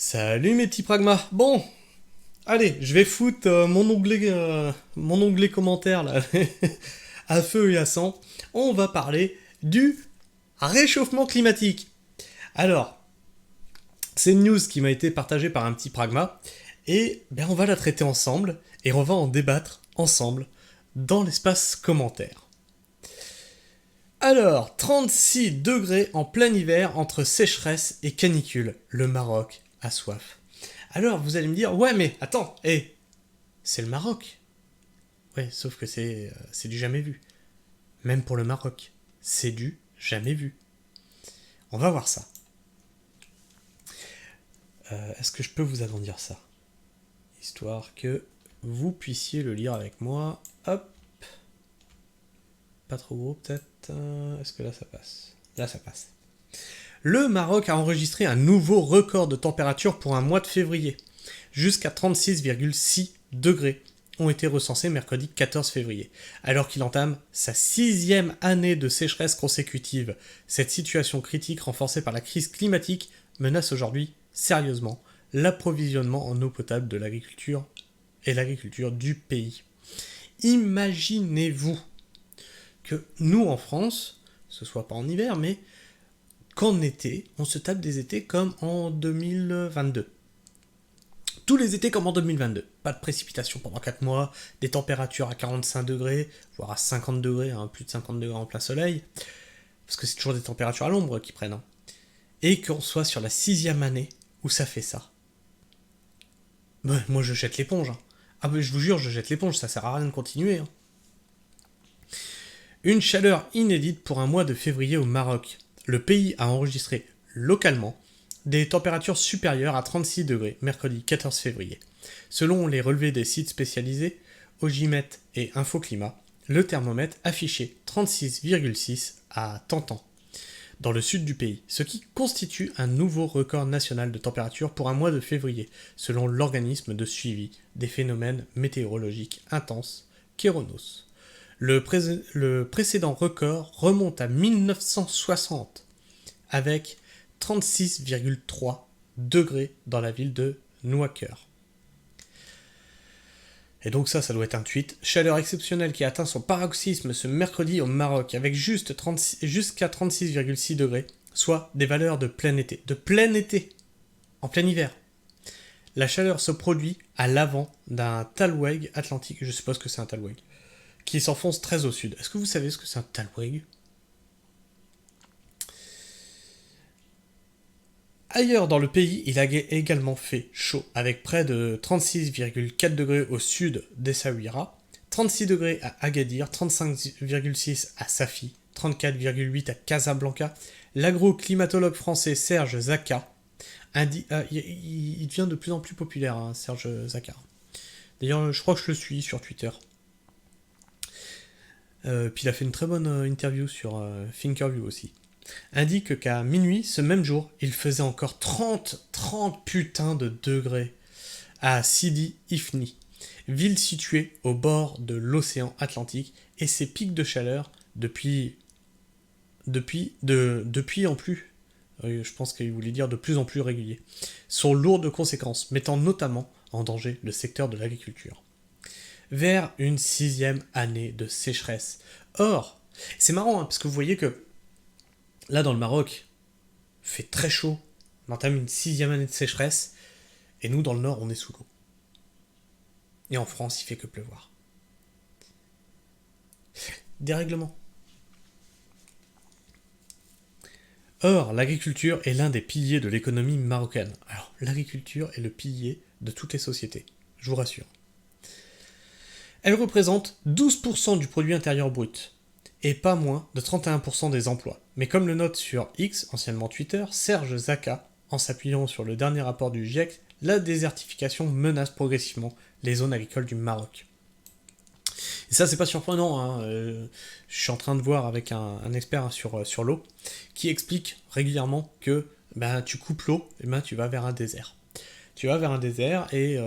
Salut mes petits pragmas. Bon, allez, je vais foutre mon onglet commentaire là, à feu et à sang. On va parler du réchauffement climatique. Alors, c'est une news qui m'a été partagée par un petit pragma et on va la traiter ensemble et on va en débattre ensemble dans l'espace commentaire. Alors, 36 degrés en plein hiver entre sécheresse et canicule. Le Maroc a soif. Alors, vous allez me dire, ouais, mais attends, c'est le Maroc. Ouais, sauf que c'est du jamais vu. Même pour le Maroc, c'est du jamais vu. On va voir ça. Est-ce que je peux vous agrandir ça? Histoire que vous puissiez le lire avec moi. Hop. Pas trop gros peut-être. Est-ce que là ça passe? Là ça passe. Le Maroc a enregistré un nouveau record de température pour un mois de février. Jusqu'à 36,6 degrés ont été recensés mercredi 14 février, alors qu'il entame sa 6e année de sécheresse consécutive. Cette situation critique renforcée par la crise climatique menace aujourd'hui sérieusement l'approvisionnement en eau potable de l'agriculture et l'agriculture du pays. Imaginez-vous que nous en France, ce soit pas en hiver, mais qu'en été, on se tape des étés comme en 2022. Tous les étés comme en 2022. Pas de précipitations pendant 4 mois, des températures à 45 degrés, voire à 50 degrés, plus de 50 degrés en plein soleil, parce que c'est toujours des températures à l'ombre qui prennent. Et qu'on soit sur la 6e année où ça fait ça. Moi je jette l'éponge. Ah mais je vous jure, je jette l'éponge, ça sert à rien de continuer. Une chaleur inédite pour un mois de février au Maroc. Le pays a enregistré localement des températures supérieures à 36 degrés mercredi 14 février. Selon les relevés des sites spécialisés, Ogimet et Infoclimat, le thermomètre affichait 36,6 à Tantan, dans le sud du pays, ce qui constitue un nouveau record national de température pour un mois de février, selon l'organisme de suivi des phénomènes météorologiques intenses, Kéronos. Le précédent record remonte à 1960, avec 36,3 degrés dans la ville de Nouakchott. Et donc ça doit être un tweet. Chaleur exceptionnelle qui a atteint son paroxysme ce mercredi au Maroc, avec jusqu'à 36,6 degrés, soit des valeurs de plein été. De plein été, en plein hiver. La chaleur se produit à l'avant d'un talweg atlantique, je suppose que c'est un talweg, qui s'enfonce très au sud. Est-ce que vous savez ce que c'est un talweg? Ailleurs dans le pays, il a également fait chaud, avec près de 36,4 degrés au sud d'Essaouira, 36 degrés à Agadir, 35,6 à Safi, 34,8 à Casablanca. L'agro-climatologue français Serge Zaka il devient de plus en plus populaire, Serge Zaka. D'ailleurs, je crois que je le suis sur Twitter. Puis il a fait une très bonne interview sur Thinkerview aussi. Indique qu'à minuit, ce même jour, il faisait encore 30 putains de degrés à Sidi Ifni, ville située au bord de l'océan Atlantique, et ses pics de chaleur depuis en plus, je pense qu'il voulait dire de plus en plus réguliers, sont lourds de conséquences, mettant notamment en danger le secteur de l'agriculture. Vers une 6e année de sécheresse. Or, c'est marrant, parce que vous voyez que là, dans le Maroc, il fait très chaud, on entame une 6e année de sécheresse, et nous, dans le nord, on est sous l'eau. Et en France, il fait que pleuvoir. Dérèglement. Or, l'agriculture est l'un des piliers de l'économie marocaine. Alors, l'agriculture est le pilier de toutes les sociétés, je vous rassure. Elle représente 12% du produit intérieur brut, et pas moins de 31% des emplois. Mais comme le note sur X, anciennement Twitter, Serge Zaka, en s'appuyant sur le dernier rapport du GIEC, la désertification menace progressivement les zones agricoles du Maroc. Et ça, c'est pas surprenant, je suis en train de voir avec un expert sur l'eau, qui explique régulièrement que tu coupes l'eau, et tu vas vers un désert. Tu vas vers un désert, et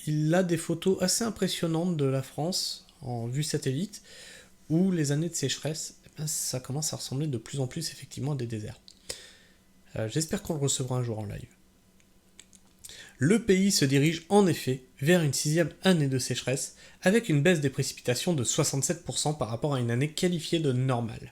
il a des photos assez impressionnantes de la France, en vue satellite, où les années de sécheresse, ça commence à ressembler de plus en plus effectivement à des déserts. J'espère qu'on le recevra un jour en live. Le pays se dirige en effet vers une 6e année de sécheresse, avec une baisse des précipitations de 67% par rapport à une année qualifiée de normale.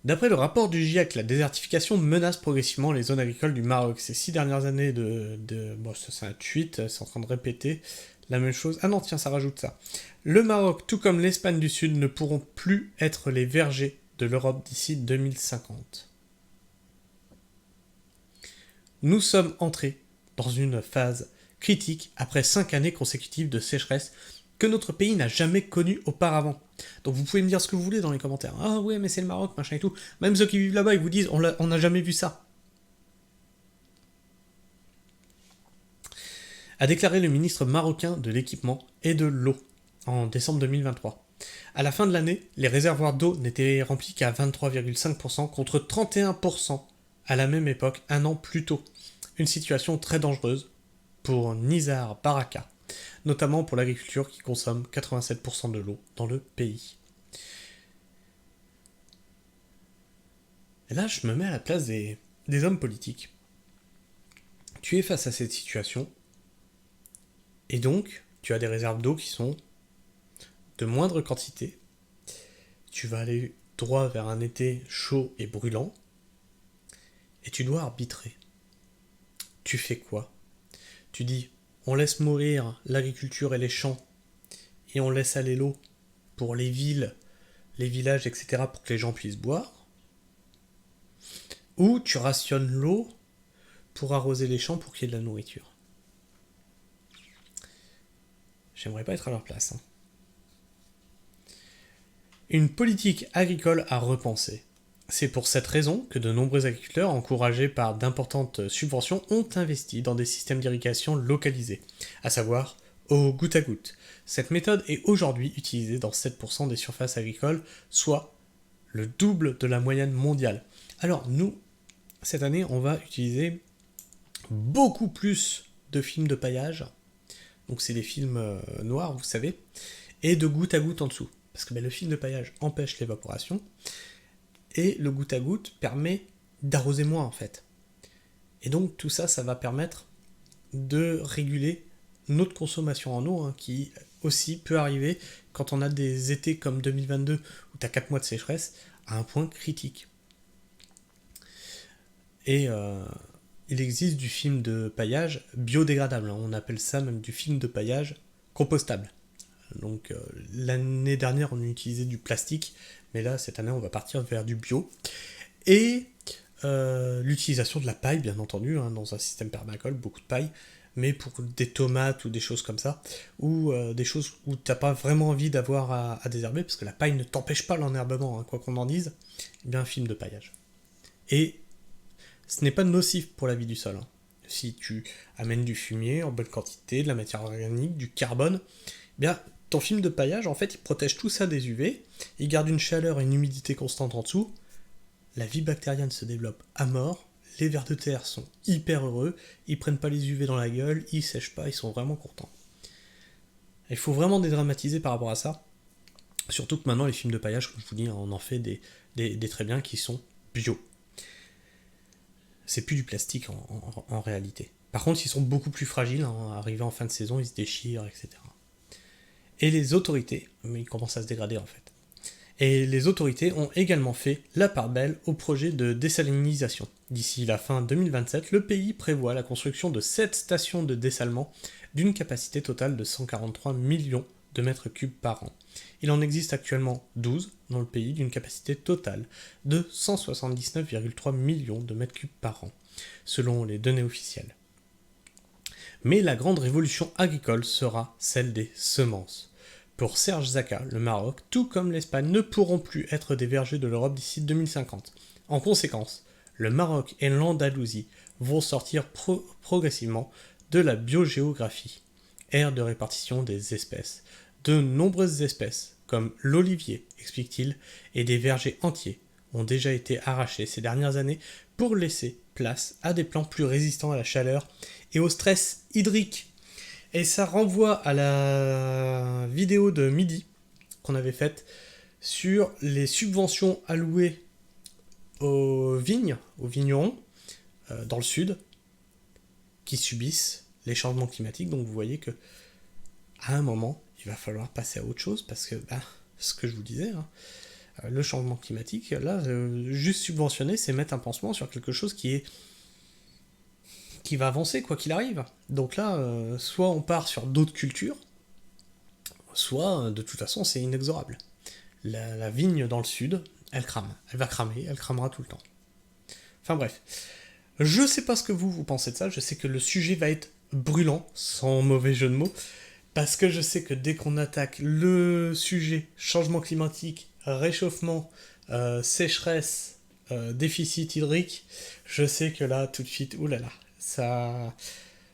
D'après le rapport du GIEC, la désertification menace progressivement les zones agricoles du Maroc. Ces 6 dernières années bon, ça c'est un tweet, c'est en train de répéter la même chose. Ah non, tiens, ça rajoute ça. Le Maroc, tout comme l'Espagne du Sud, ne pourront plus être les vergers de l'Europe d'ici 2050. Nous sommes entrés dans une phase critique après 5 années consécutives de sécheresse que notre pays n'a jamais connu auparavant. Donc vous pouvez me dire ce que vous voulez dans les commentaires. Ah ouais, mais c'est le Maroc, machin et tout. Même ceux qui vivent là-bas, ils vous disent on n'a jamais vu ça. A déclaré le ministre marocain de l'équipement et de l'eau en décembre 2023. À la fin de l'année, les réservoirs d'eau n'étaient remplis qu'à 23,5% contre 31% à la même époque, un an plus tôt. Une situation très dangereuse pour Nizar Baraka, notamment pour l'agriculture qui consomme 87% de l'eau dans le pays. Et là, je me mets à la place des hommes politiques. Tu es face à cette situation, et donc, tu as des réserves d'eau qui sont de moindre quantité. Tu vas aller droit vers un été chaud et brûlant, et tu dois arbitrer. Tu fais quoi? Tu dis, on laisse mourir l'agriculture et les champs, et on laisse aller l'eau pour les villes, les villages, etc., pour que les gens puissent boire. Ou tu rationnes l'eau pour arroser les champs pour qu'il y ait de la nourriture. J'aimerais pas être à leur place. Une politique agricole à repenser. C'est pour cette raison que de nombreux agriculteurs, encouragés par d'importantes subventions, ont investi dans des systèmes d'irrigation localisés, à savoir au goutte à goutte. Cette méthode est aujourd'hui utilisée dans 7% des surfaces agricoles, soit le double de la moyenne mondiale. Alors nous, cette année, on va utiliser beaucoup plus de films de paillage, donc c'est des films noirs, vous savez, et de goutte à goutte en dessous, parce que le film de paillage empêche l'évaporation, et le goutte à goutte permet d'arroser moins en fait. Et donc tout ça, ça va permettre de réguler notre consommation en eau, qui aussi peut arriver quand on a des étés comme 2022 où tu as 4 mois de sécheresse à un point critique. Et il existe du film de paillage biodégradable, on appelle ça même du film de paillage compostable. Donc l'année dernière on utilisait du plastique, mais là cette année on va partir vers du bio. Et l'utilisation de la paille bien entendu, dans un système permacole, beaucoup de paille, mais pour des tomates ou des choses comme ça, ou des choses où tu n'as pas vraiment envie d'avoir à désherber, parce que la paille ne t'empêche pas l'enherbement, quoi qu'on en dise, eh bien un film de paillage. Et ce n'est pas nocif pour la vie du sol. Si tu amènes du fumier en bonne quantité, de la matière organique, du carbone, eh bien ton film de paillage, en fait, il protège tout ça des UV, il garde une chaleur et une humidité constante en dessous, la vie bactérienne se développe à mort, les vers de terre sont hyper heureux, ils prennent pas les UV dans la gueule, ils sèchent pas, ils sont vraiment contents. Il faut vraiment dédramatiser par rapport à ça, surtout que maintenant les films de paillage, comme je vous dis, on en fait des très bien qui sont bio. C'est plus du plastique en réalité. Par contre, ils sont beaucoup plus fragiles, arrivés en fin de saison, ils se déchirent, etc. Et les autorités, mais ils commencent à se dégrader en fait. Et les autorités ont également fait la part belle au projet de désalinisation. D'ici la fin 2027, le pays prévoit la construction de 7 stations de dessalement d'une capacité totale de 143 millions de mètres cubes par an. Il en existe actuellement 12 dans le pays d'une capacité totale de 179,3 millions de mètres cubes par an, selon les données officielles. Mais la grande révolution agricole sera celle des semences. Pour Serge Zaka, le Maroc, tout comme l'Espagne, ne pourront plus être des vergers de l'Europe d'ici 2050. En conséquence, le Maroc et l'Andalousie vont sortir progressivement de la biogéographie, aire de répartition des espèces. De nombreuses espèces, comme l'olivier, explique-t-il, et des vergers entiers, ont déjà été arrachés ces dernières années pour laisser place à des plants plus résistants à la chaleur et au stress hydrique. Et ça renvoie à la vidéo de midi qu'on avait faite sur les subventions allouées aux vignes, aux vignerons, dans le sud, qui subissent les changements climatiques. Donc vous voyez que à un moment, il va falloir passer à autre chose parce que, ce que je vous disais, hein, le changement climatique, là, juste subventionner, c'est mettre un pansement sur quelque chose qui va avancer quoi qu'il arrive. Donc là, soit on part sur d'autres cultures, soit de toute façon c'est inexorable. La vigne dans le sud, elle crame, elle va cramer, elle cramera tout le temps. Enfin bref, je sais pas ce que vous pensez de ça, je sais que le sujet va être brûlant, sans mauvais jeu de mots, parce que je sais que dès qu'on attaque le sujet changement climatique, réchauffement, sécheresse, déficit hydrique, je sais que là, tout de suite, oulala, ça...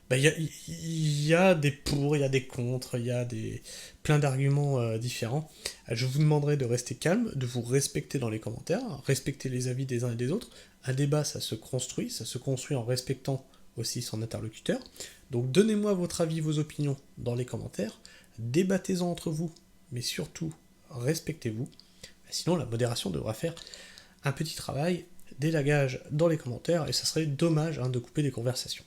Il y a des pour, il y a des contre, il y a plein d'arguments différents. Je vous demanderai de rester calme, de vous respecter dans les commentaires, respecter les avis des uns et des autres. Un débat, ça se construit en respectant aussi son interlocuteur. Donc donnez-moi votre avis, vos opinions dans les commentaires, débattez-en entre vous, mais surtout respectez-vous. Sinon la modération devra faire un petit travail d'élagage dans les commentaires et ça serait dommage de couper des conversations.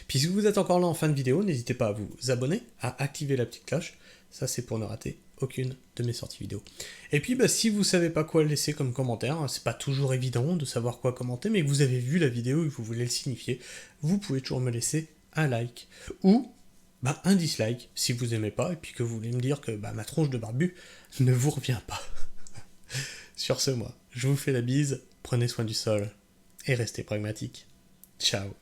Puis si vous êtes encore là en fin de vidéo, n'hésitez pas à vous abonner, à activer la petite cloche, ça c'est pour ne rater aucune de mes sorties vidéo. Et puis si vous savez pas quoi laisser comme commentaire, c'est pas toujours évident de savoir quoi commenter, mais que vous avez vu la vidéo et que vous voulez le signifier, vous pouvez toujours me laisser un like, ou un dislike si vous aimez pas, et puis que vous voulez me dire que ma tronche de barbu ne vous revient pas. Sur ce, moi, je vous fais la bise, prenez soin du sol, et restez pragmatique. Ciao.